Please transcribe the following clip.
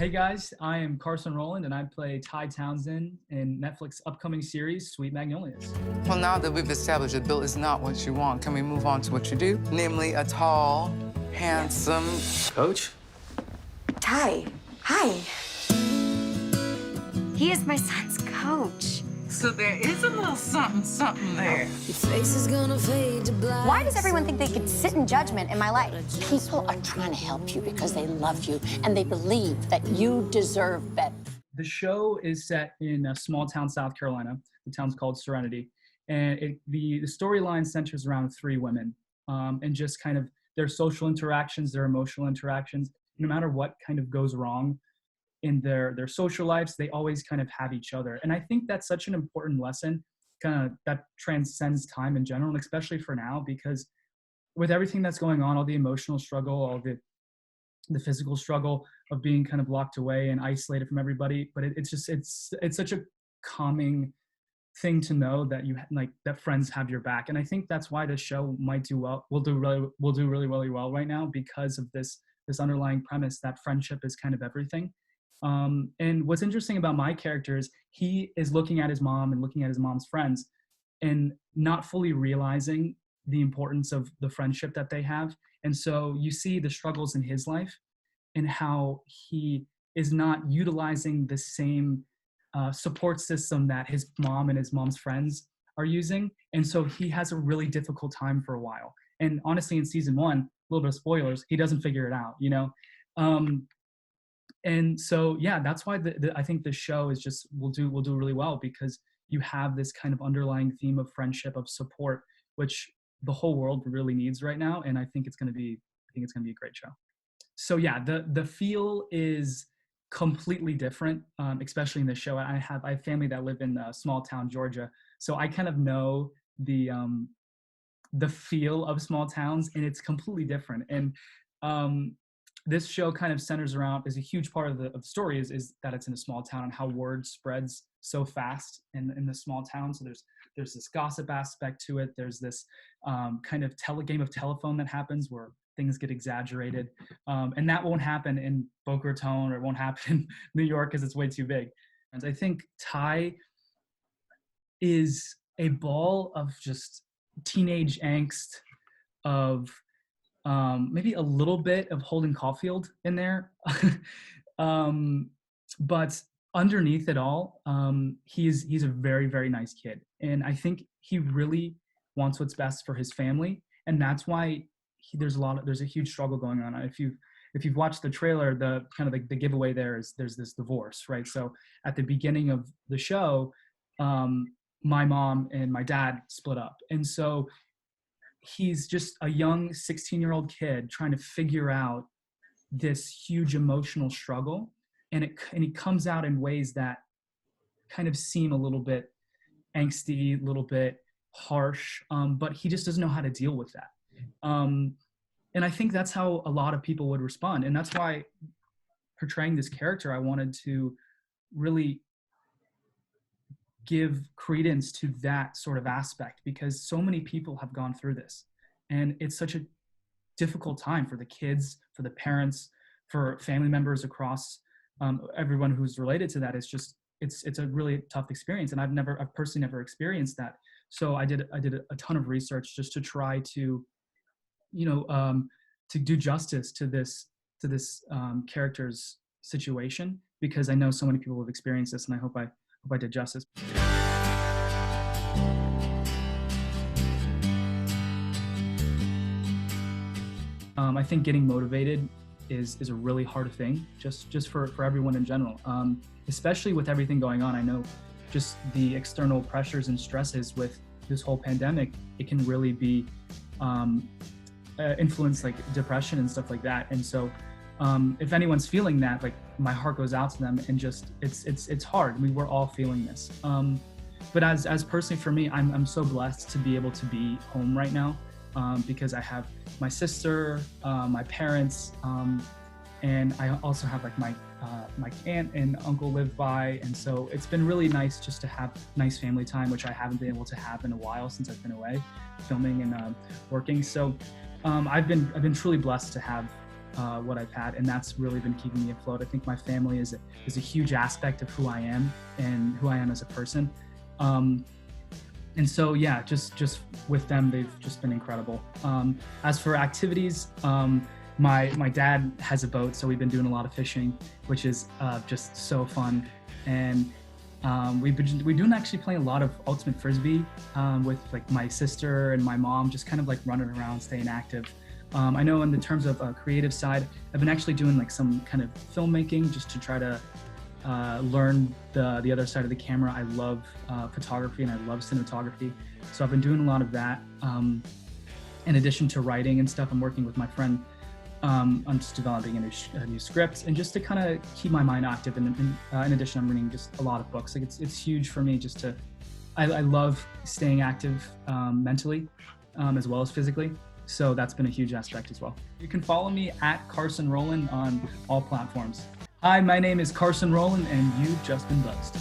Hey guys, I am Carson Rowland and I play Ty Townsend in Netflix upcoming series, Sweet Magnolias. Well, now that we've established that Bill is not what you want, can we move on to what you do? Namely, a tall, handsome... Coach? Ty, hi. He is my son's coach. So there is a little something there. Why does everyone think they can sit in judgment in my life? People are trying to help you because they love you and they believe that you deserve better. The show is set in a small town, South Carolina. The town's called Serenity. And the storyline centers around three women and just kind of their social interactions, their emotional interactions. No matter what kind of goes wrong in their social lives, they always kind of have each other. And I think that's such an important lesson, kind of that transcends time in general, and especially for now, because with everything that's going on, all the emotional struggle, all the physical struggle of being kind of locked away and isolated from everybody, but it's such a calming thing to know that that friends have your back. And I think that's why this show might do well, will do really well right now, because of this underlying premise that friendship is kind of everything. And what's interesting about my character is he is looking at his mom and looking at his mom's friends and not fully realizing the importance of the friendship that they have. And so you see the struggles in his life and how he is not utilizing the same support system that his mom and his mom's friends are using. And so he has a really difficult time for a while. And honestly, in season 1, a little bit of spoilers, he doesn't figure it out, you know? And so, yeah, that's why I think the show is just will do really well, because you have this kind of underlying theme of friendship, of support, which the whole world really needs right now. And I think it's going to be a great show. So yeah, the feel is completely different, especially in the show. I have family that live in small town Georgia, so I kind of know the feel of small towns, and it's completely different. And this show kind of centers around, is a huge part of the story is that it's in a small town and how word spreads so fast in the small town. So there's this gossip aspect to it. There's this kind of game of telephone that happens where things get exaggerated. And that won't happen in Boca Raton, or it won't happen in New York because it's way too big. And I think Ty is a ball of just teenage angst, of maybe a little bit of Holden Caulfield in there. But underneath it all, he's a very, very nice kid. And I think he really wants what's best for his family. And that's why there's a huge struggle going on. If you've watched the trailer, the kind of the giveaway there's this divorce, right? So at the beginning of the show, my mom and my dad split up. And so he's just a young 16-year-old kid trying to figure out this huge emotional struggle. And he comes out in ways that kind of seem a little bit angsty, a little bit harsh, but he just doesn't know how to deal with that. And I think that's how a lot of people would respond. And that's why portraying this character, I wanted to really give credence to that sort of aspect, because so many people have gone through this, and it's such a difficult time for the kids, for the parents, for family members across everyone who's related to that. It's a really tough experience, and I've personally never experienced that. So I did a ton of research just to try to, to do justice to this character's situation, because I know so many people have experienced this, and I hope I did justice. I think getting motivated is a really hard thing, just for everyone in general, especially with everything going on. I know just the external pressures and stresses with this whole pandemic, it can really be influence like depression and stuff like that. And so if anyone's feeling that, like, my heart goes out to them, and just it's hard. I mean, we're all feeling this. But as personally for me, I'm so blessed to be able to be home right now, because I have my sister, my parents, and I also have like my aunt and uncle live by, and so it's been really nice just to have nice family time, which I haven't been able to have in a while since I've been away filming and working. So I've been truly blessed to have what I've had, and that's really been keeping me afloat. I think my family is a huge aspect of who I am and who I am as a person. And so, yeah, just with them, they've just been incredible. As for activities, my dad has a boat, so we've been doing a lot of fishing, which is just so fun. And we've been actually playing a lot of ultimate frisbee with like my sister and my mom, just kind of like running around, staying active. I know in the terms of creative side, I've been actually doing like some kind of filmmaking just to try to learn the other side of the camera. I love photography and I love cinematography, so I've been doing a lot of that. In addition to writing and stuff, I'm working with my friend on just developing a new script, and just to kind of keep my mind active. And in addition, I'm reading just a lot of books. Like it's huge for me just to, I love staying active mentally as well as physically. So that's been a huge aspect as well. You can follow me at Carson Rowland on all platforms. Hi, my name is Carson Rowland, and you've just been buzzed.